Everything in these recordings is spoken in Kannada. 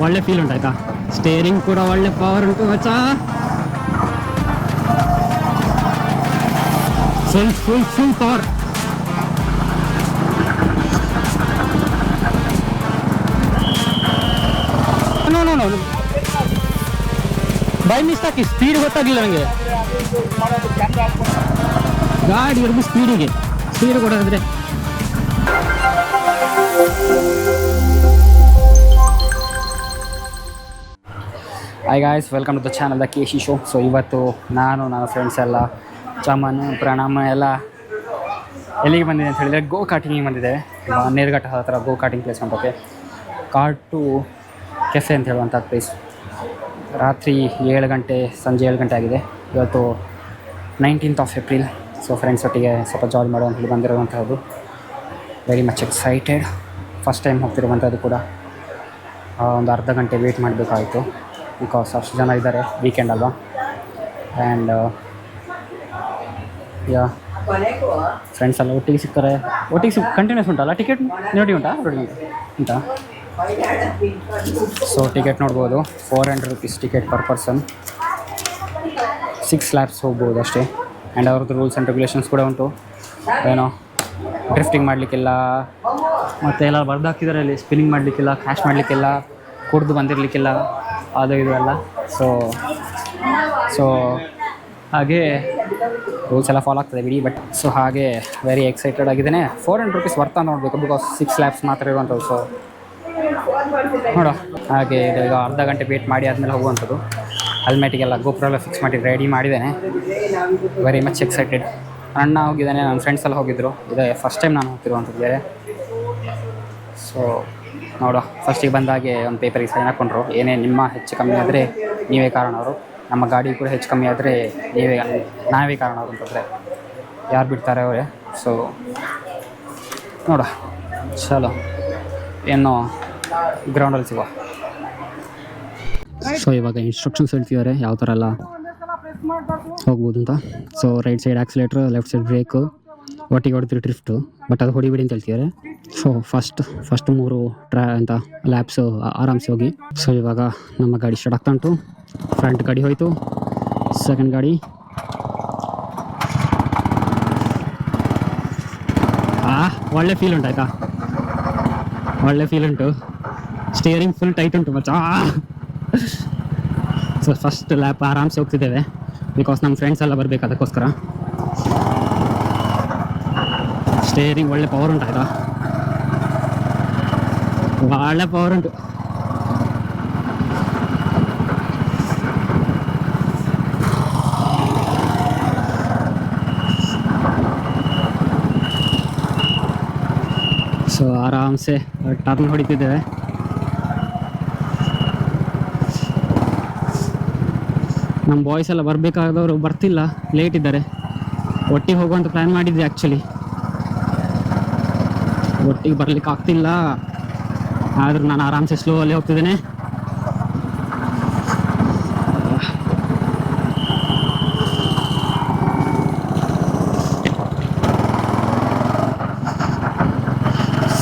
ಒಳ್ಳೆ ಫೀಲ್ ಉಂಟು ಆಯ್ತಾ. ಸ್ಟೇರಿಂಗ್ ಕೂಡ ಒಳ್ಳೆ ಪವರ್ ಉಂಟು ಮಚ್ಚಾ. Full full full power. By mistake speed ಗೊತ್ತಾಗಲಿಲ್ಲ ನನಗೆ. ಗಾಡಿ ಇರೋದು ಸ್ಪೀಡ್ ಕೊಡೋದ್ರೆ. Hi guys, welcome to the channel the KC show. So ಇವತ್ತು ನಾನು ನನ್ನ ಫ್ರೆಂಡ್ಸ್ ಎಲ್ಲ ಚಮನ್ ಪ್ರಣಾಮ ಎಲ್ಲ ಎಲ್ಲಿಗೆ ಬಂದಿದೆ ಅಂತ ಹೇಳಿದರೆ ಗೋ ಕಾರ್ಟಿಂಗಿಗೆ ಬಂದಿದ್ದೇವೆ. ನೇರ್ಘಟ್ಟ ಹತ್ರ ಗೋ ಕಾರ್ಟಿಂಗ್ ಪ್ಲೇಸ್ ಅಂತಕ್ಕೆ ಕಾರ್ಟು ಕೆಫೆ ಅಂತ ಹೇಳುವಂಥ ಪ್ಲೇಸ್. ರಾತ್ರಿ 7 ಗಂಟೆ, ಸಂಜೆ 7 ಗಂಟೆ ಆಗಿದೆ. ಇವತ್ತು 19th ಏಪ್ರಿಲ್. ಸೊ ಫ್ರೆಂಡ್ಸ್ ಒಟ್ಟಿಗೆ ಸ್ವಲ್ಪ ಜಾಲಿ ಮಾಡುವ ಅಂತ ಹೇಳಿ ಬಂದಿರುವಂಥದ್ದು. Very much excited. First time ಹೋಗ್ತಿರುವಂಥದ್ದು ಕೂಡ. ಒಂದು ಅರ್ಧ ಗಂಟೆ ವೆಯ್ಟ್ ಮಾಡಬೇಕಾಯಿತು, ಬಿಕಾಸ್ ಅಷ್ಟು ಜನ ಇದ್ದಾರೆ, ವೀಕೆಂಡ್ ಅಲ್ವಾ. ಆ್ಯಂಡ್ ಯಾ ಫ್ರೆಂಡ್ಸ್ ಎಲ್ಲ ಒಟ್ಟಿಗೆ ಸಿಗ್ತಾರೆ. ಕಂಟಿನ್ಯೂಸ್ ಉಂಟಲ್ಲ ಟಿಕೆಟ್ ನೋಡಿ ಉಂಟಾ. ಸೊ ಟಿಕೆಟ್ ನೋಡ್ಬೋದು, 400 rupees ticket per person. 6 laps ಹೋಗ್ಬೋದು ಅಷ್ಟೇ. ಆ್ಯಂಡ್ ಅವ್ರದ್ದು ರೂಲ್ಸ್ ಆ್ಯಂಡ್ ರೆಗ್ಯುಲೇಷನ್ಸ್ ಕೂಡ ಉಂಟು. ಏನೋ ಡ್ರಿಫ್ಟಿಂಗ್ ಮಾಡಲಿಕ್ಕಿಲ್ಲ, ಮತ್ತು ಎಲ್ಲ ಬರ್ದಾಕಿದ್ದಾರೆ ಅಲ್ಲಿ. ಸ್ಪಿನ್ನಿಂಗ್ ಮಾಡಲಿಕ್ಕಿಲ್ಲ, ಕ್ರ್ಯಾಶ್ ಮಾಡಲಿಕ್ಕಿಲ್ಲ, ಕುಡಿದು ಬಂದಿರಲಿಕ್ಕಿಲ್ಲ, ಅದು ಇದು ಎಲ್ಲ. ಸೊ ಹಾಗೆ ರೂಲ್ಸ್ ಎಲ್ಲ ಫಾಲೋ ಆಗ್ತದೆ ಬಿಡಿ. ಬಟ್ ಸೊ ಹಾಗೆ ವೆರಿ ಎಕ್ಸೈಟೆಡ್ ಆಗಿದ್ದೇನೆ. 400 rupees ವರ್ತ ನೋಡಬೇಕು, ಬಿಕಾಸ್ 6 laps ಮಾತ್ರ ಇರುವಂಥದ್ದು. ಸೊ ನೋಡೋ ಹಾಗೆ ಈಗ ಅರ್ಧ ಗಂಟೆ ವೇಟ್ ಮಾಡಿ ಆದಮೇಲೆ ಹೋಗುವಂಥದ್ದು. ಹೆಲ್ಮೆಟಿಗೆಲ್ಲ ಗೋಪುರ ಎಲ್ಲ ಫಿಕ್ಸ್ ಮಾಡಿ ರೆಡಿ ಮಾಡಿದ್ದೇನೆ. Very much excited. ಅಣ್ಣ ಹೋಗಿದ್ದಾನೆ, ನನ್ನ ಫ್ರೆಂಡ್ಸ್ ಎಲ್ಲ ಹೋಗಿದ್ದರು. ಇದೇ ಫಸ್ಟ್ ಟೈಮ್ ನಾನು ಹೋಗ್ತಿರುವಂಥದ್ದು ಬೇರೆ. ಸೊ ನೋಡೋ, ಫಸ್ಟಿಗೆ ಬಂದಾಗೆ ಒಂದು ಪೇಪರಿಗೆ ಸೈನ್ ಹಾಕ್ಕೊಂಡ್ರು. ಏನೇ ನಿಮ್ಮ ಹೆಚ್ಚು ಕಮ್ಮಿ ಆದರೆ ನೀವೇ ಕಾರಣ ಅವರು, ನಮ್ಮ ಗಾಡಿ ಕೂಡ ಹೆಚ್ಚು ಕಮ್ಮಿ ಆದರೆ ನಾವೇ ಕಾರಣ ಅವರು ಅಂತಂದರೆ ಯಾರು ಬಿಡ್ತಾರೆ ಅವರೇ. ಸೊ ನೋಡ ಚಲೋ ಏನೋ ಗ್ರೌಂಡಲ್ಲಿ ಸಿಗುವ. ಸೊ ಇವಾಗ ಇನ್ಸ್ಟ್ರಕ್ಷನ್ಸ್ ಹೇಳ್ತಿದ್ದಾರೆ ಯಾವ ಥರ ಎಲ್ಲ ಹೋಗ್ಬೋದು ಅಂತ. So right side accelerator, left side brake, ಒಟ್ಟಿಗೆ ಹೊಡೆದ್ರೆ ಡ್ರಿಫ್ಟು, ಬಟ್ ಅದು ಹೊಡಿಬಿಡಿ ಅಂತ ಹೇಳ್ತಿದ್ದಾರೆ. ಸೊ ಫಸ್ಟ್ 3 ಅಂತ ಲ್ಯಾಬ್ಸು ಆರಾಮ್ಸೆ ಹೋಗಿ. ಸೊ ಇವಾಗ ನಮ್ಮ ಗಾಡಿ ಸ್ಟಾರ್ಟ್ ಆಗ್ತಾ ಉಂಟು. ಫ್ರಂಟ್ ಗಾಡಿ ಹೋಯಿತು, ಸೆಕೆಂಡ್ ಗಾಡಿ. ಒಳ್ಳೆ ಫೀಲ್ ಉಂಟು ಆಯಿತಾ, ಒಳ್ಳೆ ಫೀಲ್ ಉಂಟು. ಸ್ಟಿಯರಿಂಗ್ ಫುಲ್ ಟೈಟ್ ಉಂಟು ಮಚ್ಚಾ. ಸೊ ಫಸ್ಟ್ ಲ್ಯಾಪ್ ಆರಾಮ್ಸೆ ಹೋಗ್ತಿದ್ದೇವೆ, ಬಿಕಾಸ್ ನಮ್ಮ ಫ್ರೆಂಡ್ಸ್ ಎಲ್ಲ ಬರಬೇಕು, ಅದಕ್ಕೋಸ್ಕರ. ಸ್ಟೇರಿಂಗ್ ಒಳ್ಳೆ ಪವರ್ ಉಂಟು ಆಯಿತಾ, ಒಳ್ಳೆ ಪವರ್ ಉಂಟು. ಸೊ ಆರಾಮ್ಸೆ ಟರ್ನ್ ಹೊಡಿತಿದ್ದೇವೆ. ನಮ್ಮ ಬಾಯ್ಸ್ ಎಲ್ಲ ಬರಬೇಕಾದವರು ಬರ್ತಿಲ್ಲ, ಲೇಟ್ ಇದ್ದಾರೆ. ಒಟ್ಟಿಗೆ ಹೋಗುವಂತ ಪ್ಲ್ಯಾನ್ ಮಾಡಿದ್ವಿ ಆ್ಯಕ್ಚುಲಿ, ಒಟ್ಟಿಗೆ ಬರ್ಲಿಕ್ಕೆ ಆಗ್ತಿಲ್ಲ. ಆದರೂ ನಾನು ಆರಾಮ್ಸೆ ಸ್ಲೋ ಅಲ್ಲಿ ಹೋಗ್ತಿದ್ದೇನೆ.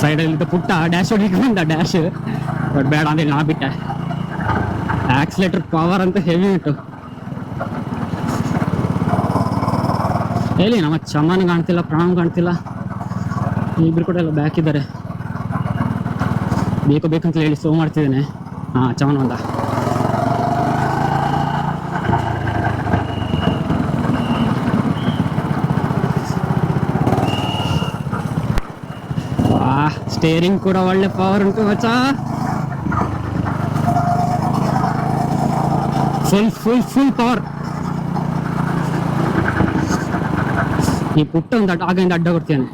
ಸೈಡಲ್ಲಿದ್ದ ಪುಟ್ಟ ಡ್ಯಾಶ್ ಹೊಡಿಲಿಕ್ಕೆ ಬಂದ, ಡ್ಯಾಶ್ ಬಟ್ ಬೇಡ ಅಂದರೆ ನಾ ಬಿಟ್ಟೆ. ಆಕ್ಸಿಲೇಟರ್ ಪವರ್ ಅಂತ ಹೆವಿ ಉಂಟು. ಹೇಳಿ ನಮ್ಮ ಚಮನ್ ಕಾಣ್ತಿಲ್ಲ, ಪ್ರಣಾಮ್ ಕಾಣ್ತಿಲ್ಲ, ಇಬ್ಬರು ಕೂಡ ಎಲ್ಲ ಬ್ಯಾಕ್ ಇದ್ದಾರೆ. ಬೇಕಂತ ಹೇಳಿ ಸ್ಲೋ ಮಾಡ್ತಿದ್ದೇನೆ. ಚಮನ್ ಬಂದ. ಸ್ಟೇರಿಂಗ್ ಕೂಡ ಒಳ್ಳೆ ಪವರ್ ಉಂಟು ಮಚ್ಚಾ. Full full full power. ಈ ಪುಟ್ಟ ಒಂದು ಆಗಿಂದ ಅಡ್ಡ ಕೊಡ್ತೇನೆ.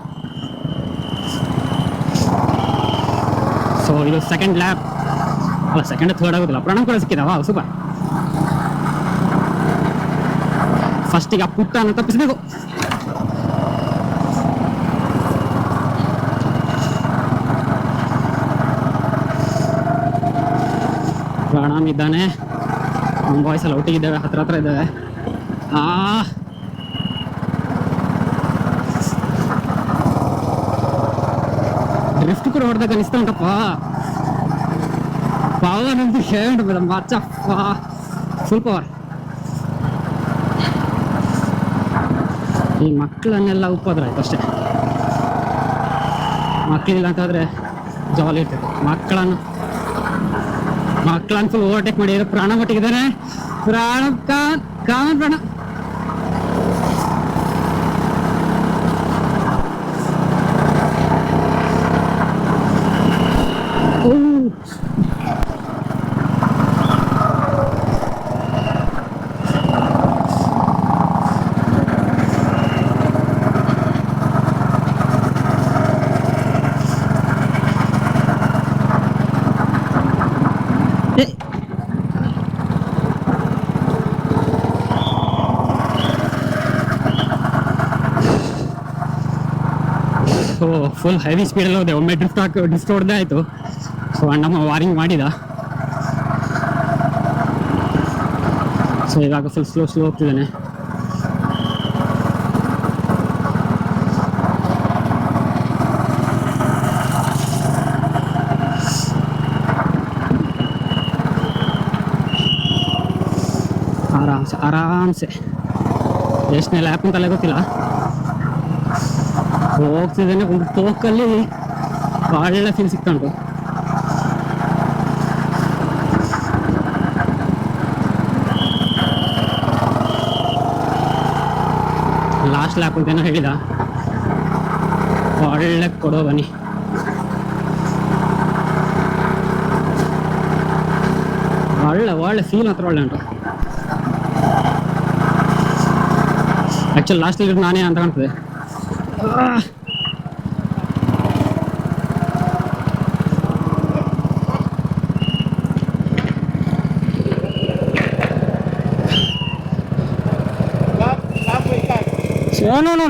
ಸೊ ಇದು ಸೆಕೆಂಡ್ ಲ್ಯಾಪ್ ಅಲ್ಲ, ಸೆಕೆಂಡ್ ಥರ್ಡ್ ಆಗೋದಿಲ್ಲ. ಪ್ರಣಾಮ್ ಕೂಡ ಸಿಕ್ಕಿದಾವ, ಸೂಪರ್. ಫಸ್ಟಿಗೆ ಆ ಪುಟ್ಟನ್ನು ತಪ್ಪಿಸಬೇಕು. ಪ್ರಣಾಮ್ ಇದ್ದಾನೆ, ನಮ್ಮ ಬಾಯ್ಸ್ ಎಲ್ಲ ಒಟ್ಟಿಗಿದ್ದಾವೆ, ಹತ್ರ ಇದ್ದಾವೆ. ಡ್ರಿಫ್ಟ್ ಕೂಡ ಹೊಡೆದಾಗ ಅನಿಸ್ತಾ ಉಂಟಪ್ಪ. ಪವರ್ ಅಂತ ಹೇಳ್ಬಿಡ ಮಚ್ಚ, ಫುಲ್ ಪವರ್. ಈ ಮಕ್ಕಳನ್ನೆಲ್ಲ ಉಪದ್ರ ಆಯ್ತು ಅಷ್ಟೇ. ಮಕ್ಕಳಿಲ್ಲ ಅಂತಂದರೆ ಜಾಲಿ ಇರ್ತೈತೆ. ಮಕ್ಕಳನ್ನು ಫುಲ್ ಓವರ್ಟೇಕ್ ಮಾಡಿ ಪ್ರಾಣ ಮಟ್ಟಿಗಿದ್ದಾನೆ. ಪ್ರಾಣ ಸೊ ಫುಲ್ ಹೆವಿ ಸ್ಪೀಡಲ್ಲಿ ಹೋದೆ. ಒಮ್ಮೆ ಡ್ರಿಫ್ಟ್ ಹೊಡೆದೇ ಆಯಿತು. ಸೊ ಅಣ್ಣಮ್ಮ ವಾರಿಂಗ್ ಮಾಡಿದ. ಸೊ ಇವಾಗ ಫುಲ್ ಸ್ಲೋ ಹೋಗ್ತಿದ್ದಾನೆ. ಆರಾಮ್ಸೆ ಎಷ್ಟನೇ ಲ್ಯಾಪ್ ಅಂತಲೇ ಗೊತ್ತಿಲ್ಲ. ಹೋಗ್ತಿದ್ದೇನೆ. ಒಂದು ಟೋಕಲ್ಲಿ ಒಳ್ಳೆ ಫೀಲ್ ಸಿಕ್ತುಂಟು. ಲಾಸ್ಟ್ ಲ್ಯಾಪ್ ಅಂತೇನೋ ಹೇಳಿದ. ಒಳ್ಳೆ ಕೊಡೋ ಬನ್ನಿ. ಒಳ್ಳೆ ಫೀಲ್ ಮಾತ್ರ ಒಳ್ಳೆ ಉಂಟು. ಆ್ಯಕ್ಚುಲಿ ಲಾಸ್ಟಲ್ಲಿ ನಾನೇ ಅಂತ ಕಾಣ್ತದೆ.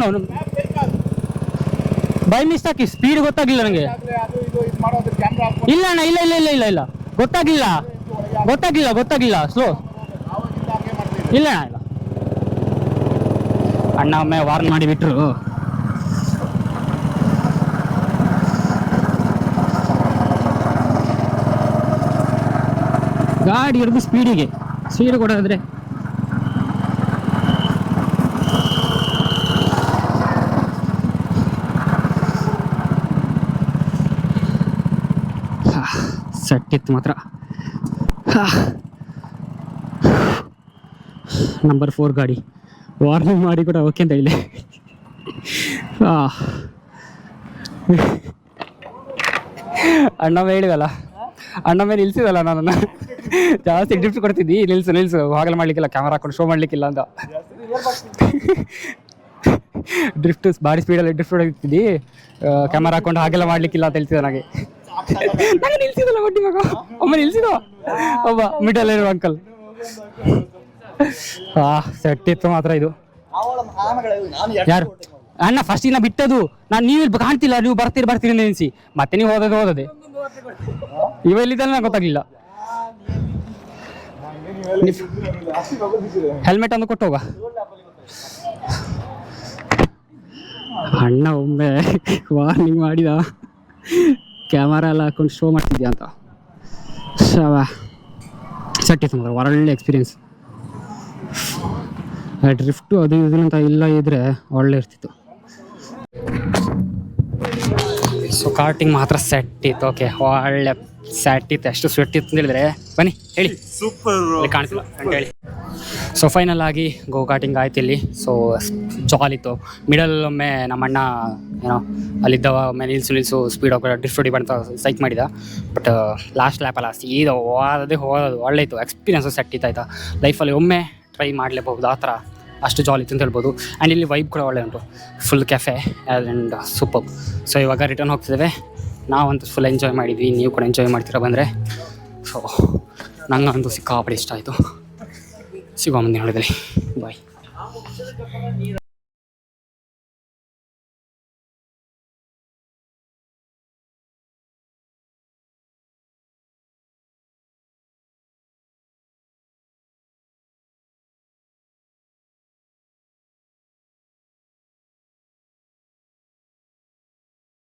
ನೋ ಬೈ ಮಿಸ್ಟೇಕ್ ಸ್ಪೀಡ್ ಗೊತ್ತಾಗಿಲ್ಲ ನನಗೆ. ಇಲ್ಲ ಅಣ್ಣ, ಇಲ್ಲ ಗೊತ್ತಾಗಿಲ್ಲ ಸ್ಲೋ. ಇಲ್ಲ ಅಣ್ಣ, ಅಣ್ಣ ಒಮ್ಮೆ ವಾರ್ನ್ ಮಾಡಿಬಿಟ್ರು. ಗಾಡಿ ಇರೋದು ಸ್ಪೀಡ್ ಕೊಡೋದ್ರೆ ಸೆಟ್ ಇತ್ತು ಮಾತ್ರ. ನಂಬರ್ 4 ಗಾಡಿ ವಾರ್ನಿಂಗ್ ಮಾಡಿ ಕೂಡ ಓಕೆ ಅಂತ ಹೇಳಿ. ಅಣ್ಣ ಹೇಳಿದಲ್ಲ, ಅಣ್ಣ ಮೇಲೆ ನಿಲ್ಸಿದಲ್ಲ ನನ್ನನ್ನು. ಜಾಸ್ತಿ ಡ್ರಿಫ್ಟ್ ಕೊಡ್ತಿದ್ದಿ. ನಿಲ್ಸು ಹಾಗೆಲ್ಲ ಮಾಡ್ಲಿಕ್ಕಿಲ್ಲ, ಕ್ಯಾಮರಾ ಹಾಕೊಂಡು ಶೋ ಮಾಡ್ಲಿಕ್ಕಿಲ್ಲ ಅಂತ. ಡ್ರಿಫ್ಟ್ ಭಾರಿ ಸ್ಪೀಡಲ್ಲಿ ಡ್ರಿಫ್ಟ್ ಹೊಡಿತಿದ್ದಿ, ಕ್ಯಾಮರಾ ಹಾಕೊಂಡು ಹಾಗೆಲ್ಲ ಮಾಡ್ಲಿಕ್ಕಿಲ್ಲ ಅಂತ ಹೇಳ್ತಿದ್ದೆ ನನಗೆ. ನಿಲ್ಸಿದಲ್ಲ ಒಡ್ಡಿ ಮಗ, ಒಮ್ಮ ನಿಲ್ಸಿದ ಒಬ್ಬ ಮಿಡಲ್ ಇರುವ ಅಂಕಲ್. ಸೆಟ್ ಇತ್ತು ಮಾತ್ರ ಇದು. ಯಾರು ಅಣ್ಣ ಫಸ್ಟ್ ಇನ್ನ ಬಿಟ್ಟದು ನಾನು, ನೀವು ಇಲ್ಲಿ ಕಾಣ್ತಿಲ್ಲ, ನೀವು ಬರ್ತೀರಿ ನೆನೆಸಿ ಮತ್ತೆ ನೀವು ಹೋದದೆ ಇವೆಲ್ಲಿದ್ದಲ್ಲ ನಂಗೆ ಗೊತ್ತಾಗ್ಲಿಲ್ಲ. ಹೆಲ್ಮೆಟ್ ಒಂದು ಕೊಟ್ಟು ಹೋಗ. ಅಣ್ಣ ಒಮ್ಮೆ ವಾರ್ನಿಂಗ್ ಮಾಡಿದ, ಕ್ಯಾಮರಾ ಎಲ್ಲ ಹಾಕೊಂಡು ಶೋ ಮಾಡ್ತಿದ್ಯಾ ಅಂತ. ಸೆಟ್ ಇತ್ತು ಮಾತ್ರ, ಒಳ್ಳೆ ಎಕ್ಸ್ಪೀರಿಯನ್ಸ್. ಡ್ರಿಫ್ಟು ಅದು ಅಂತ ಇಲ್ಲ ಇದ್ರೆ ಒಳ್ಳೆ ಇರ್ತಿತ್ತು. ಸೊ ಕಾರ್ಟಿಂಗ್ ಮಾತ್ರ ಸೆಟ್ ಇತ್ತು. ಓಕೆ, ಒಳ್ಳೆ ಸೆಟ್ ಇತ್ತು. ಎಷ್ಟು ಸ್ವೆಟ್ ಇತ್ತು ಅಂತ ಹೇಳಿದ್ರೆ ಬನ್ನಿ ಹೇಳಿ. ಸೂಪರ್ ಕಾಣಿಸಿಲ್ಲ ಅಂತ ಹೇಳಿ. ಸೊ ಫೈನಲ್ ಆಗಿ ಗೋ ಕಾರ್ಟಿಂಗ್ ಆಯ್ತು ಇಲ್ಲಿ. ಸೊ ಜಾಲಿತ್ತು. ಮಿಡಲ್ ಒಮ್ಮೆ ನಮ್ಮಣ್ಣ ಏನೋ ಅಲ್ಲಿದ್ದವ ಒಮ್ಮೆ ನಿಲ್ಸು ಸ್ಪೀಡ್ ಹೋಗಿ ಡ್ರಿಫ್ಟ್ ಹೊಡಿ ಬಂತ ಸೈಕ್ ಮಾಡಿದ. ಬಟ್ ಲಾಸ್ಟ್ ಲ್ಯಾಪಲ್ಲ ಸೀದಾ ಹೋಗೋದು ಒಳ್ಳೆ ಇತ್ತು. ಎಕ್ಸ್ಪೀರಿಯನ್ಸು ಸೆಟ್ ಇತ್ತು ಆಯಿತಾ. ಲೈಫಲ್ಲಿ ಒಮ್ಮೆ ಟ್ರೈ ಮಾಡಲೇಬಹುದು ಆ ಥರ, ಅಷ್ಟು ಜಾಲಿ ಇತ್ತು ಅಂತ ಹೇಳ್ಬೋದು. ಆ್ಯಂಡ್ ಇಲ್ಲಿ ವೈಬ್ ಕೂಡ ಒಳ್ಳೆ ಉಂಟು, full cafe and super. So ಇವಾಗ ರಿಟರ್ನ್ ಹೋಗ್ತಿದ್ದೇವೆ. ನಾವಂತೂ ಫುಲ್ ಎಂಜಾಯ್ ಮಾಡಿದ್ವಿ, ನೀವು ಕೂಡ ಎಂಜಾಯ್ ಮಾಡ್ತೀರಾ ಬಂದರೆ. ಸೊ ನಂಗಂತೂ ಸಿಕ್ಕಾಪಟ್ಟೆ ಇಷ್ಟ ಆಯಿತು. ಸಿಗೋ ಮುಂದೆ ಹೇಳಿದ್ರಿ, ಬಾಯ್.